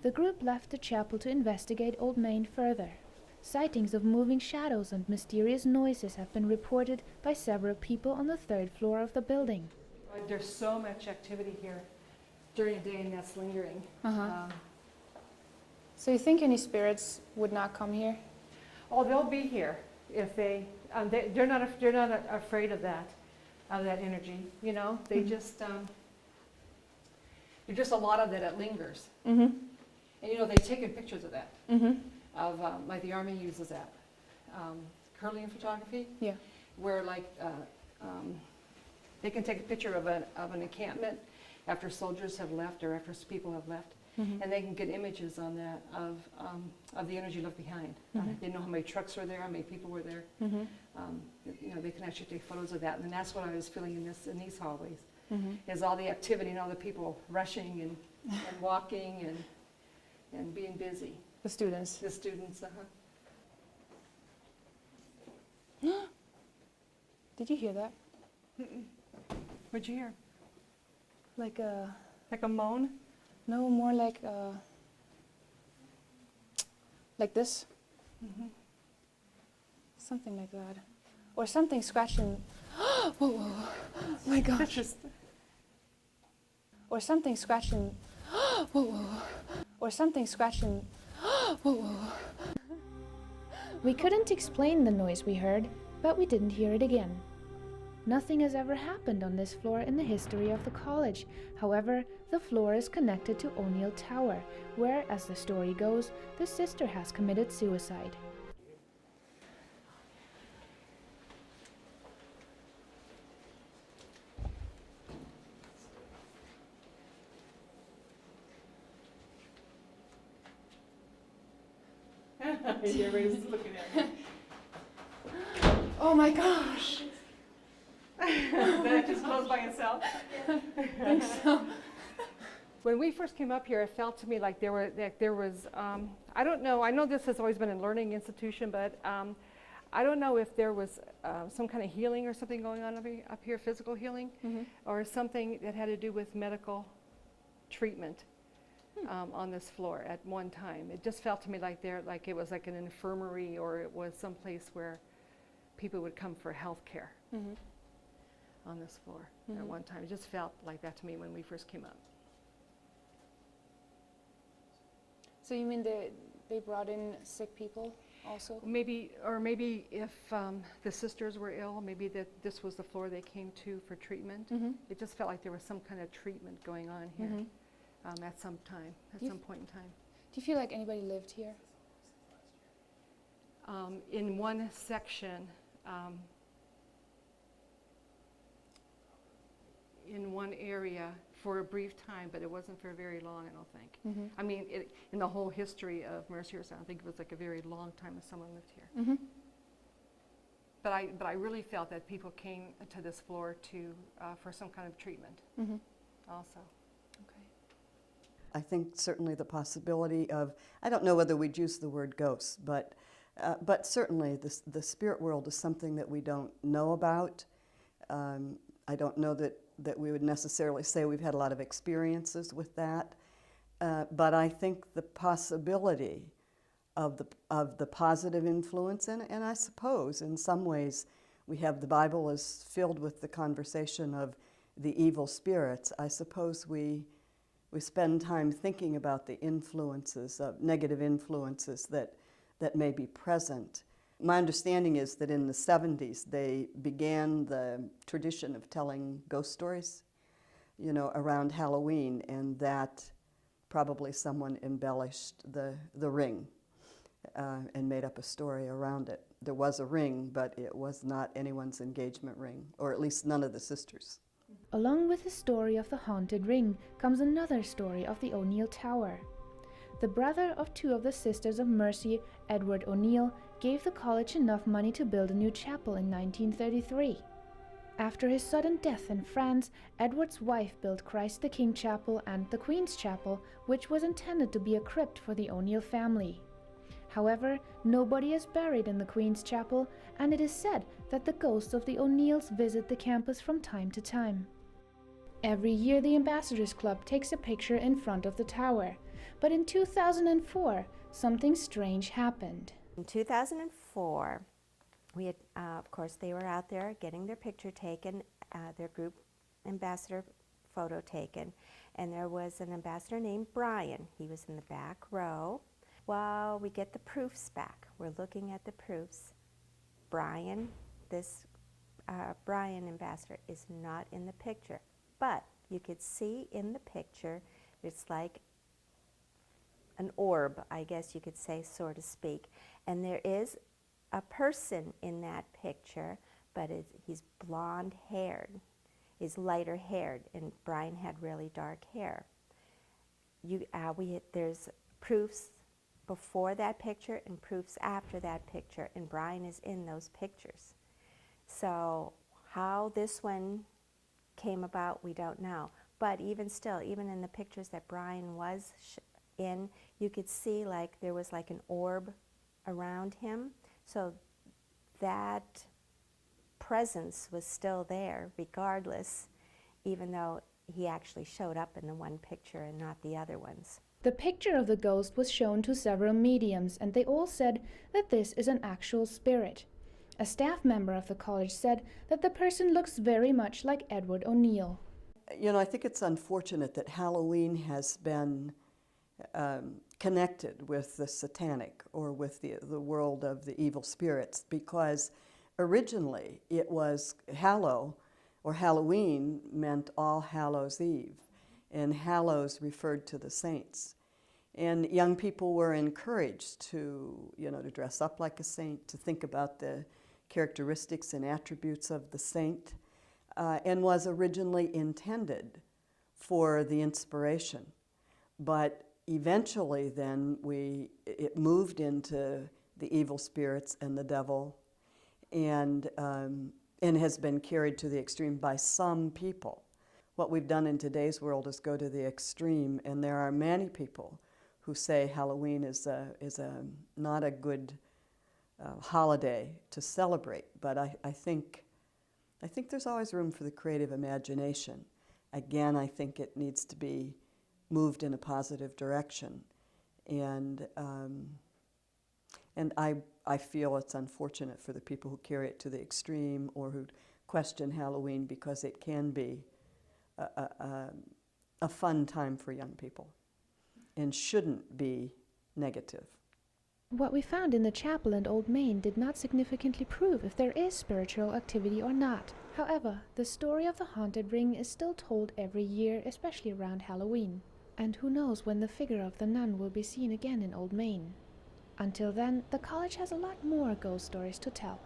The group left the chapel to investigate Old Main further. Sightings of moving shadows and mysterious noises have been reported by several people on the third floor of the building. There's so much activity here during the day, and that's lingering. So you think any spirits would not come here? Oh, they'll be here if they're not afraid of that energy. You know, they just there's just a lot of that lingers. And you know, they've taken pictures of that. Of like the Army uses that Kirlian photography. Yeah. Where like they can take a picture of an encampment after soldiers have left or after people have left. And they can get images on that of the energy left behind. They know how many trucks were there, how many people were there. You know, they can actually take photos of that, and that's what I was feeling in these hallways. Is all the activity and all the people rushing and walking and being busy. The students. The students, Did you hear that? What'd you hear? Like a... Like a moan? No, more like this. Something like that. Or something scratching. Whoa, whoa, whoa. Oh my gosh. Or something scratching. Whoa, whoa, whoa. Or something scratching. Whoa, whoa. We couldn't explain the noise we heard, but we didn't hear it again. Nothing has ever happened on this floor in the history of the college. However, the floor is connected to O'Neill Tower, where, as the story goes, the sister has committed suicide. Everybody's looking at me. Oh my gosh. Did that just close by itself? I think so. When we first came up here, it felt to me like there was, I don't know, I know this has always been a learning institution, but I don't know if there was some kind of healing or something going on up here, physical healing, or something that had to do with medical treatment on this floor at one time. It just felt to me like it was like an infirmary, or it was some place where people would come for health care. On this floor at one time. It just felt like that to me when we first came up. So you mean they brought in sick people also? Maybe if the sisters were ill, maybe this was the floor they came to for treatment. It just felt like there was some kind of treatment going on here at some time, some point in time. Do you feel like anybody lived here? In one section, in one area for a brief time, but it wasn't for very long, I don't think. I mean, in the whole history of Mercyhurst, I don't think it was like a very long time that someone lived here. But I really felt that people came to this floor for some kind of treatment also. Okay. I think certainly the possibility of, I don't know whether we'd use the word ghosts, but certainly the spirit world is something that we don't know about. I don't know that we would necessarily say we've had a lot of experiences with that, but I think the possibility of the positive influence, and I suppose in some ways the Bible is filled with the conversation of the evil spirits. I suppose we spend time thinking about the influences, negative influences that may be present. My understanding is that in the 70s they began the tradition of telling ghost stories, you know, around Halloween, and that probably someone embellished the ring and made up a story around it. There was a ring, but it was not anyone's engagement ring, or at least none of the sisters. Along with the story of the haunted ring comes another story of the O'Neill Tower. The brother of two of the Sisters of Mercy, Edward O'Neill, gave the college enough money to build a new chapel in 1933. After his sudden death in France, Edward's wife built Christ the King Chapel and the Queen's Chapel, which was intended to be a crypt for the O'Neill family. However, nobody is buried in the Queen's Chapel, and it is said that the ghosts of the O'Neills visit the campus from time to time. Every year the Ambassadors Club takes a picture in front of the tower, But in 2004, something strange happened. In 2004, we had, of course, they were out there getting their picture taken, their group ambassador photo taken, and there was an ambassador named Brian. He was in the back row. Well, we get the proofs back. We're looking at the proofs. Brian, this Brian ambassador is not in the picture, but you could see in the picture, it's like an orb, I guess you could say, so to speak, and there is a person in that picture, but he's blonde-haired, is lighter-haired, and Brian had really dark hair. There's proofs before that picture and proofs after that picture, and Brian is in those pictures. So how this one came about, we don't know. But even still, even in the pictures that Brian was in, you could see like there was like an orb around him. So that presence was still there regardless, even though he actually showed up in the one picture and not the other ones. The picture of the ghost was shown to several mediums, and they all said that this is an actual spirit. A staff member of the college said that the person looks very much like Edward O'Neill. You know, I think it's unfortunate that Halloween has been connected with the satanic or with the world of the evil spirits, because originally it was Hallow or Halloween meant All Hallows Eve, and Hallows referred to the saints. And young people were encouraged to, to dress up like a saint, to think about the characteristics and attributes of the saint, and was originally intended for the inspiration. But eventually then it moved into the evil spirits and the devil, and has been carried to the extreme by some people. What we've done in today's world is go to the extreme, and there are many people who say Halloween is not a good holiday to celebrate. But I think there's always room for the creative imagination. Again, I think it needs to be moved in a positive direction, and I feel it's unfortunate for the people who carry it to the extreme or who question Halloween, because it can be a fun time for young people and shouldn't be negative. What we found in the chapel in Old Main did not significantly prove if there is spiritual activity or not. However, the story of the haunted ring is still told every year, especially around Halloween. And who knows when the figure of the nun will be seen again in Old Main. Until then, the college has a lot more ghost stories to tell.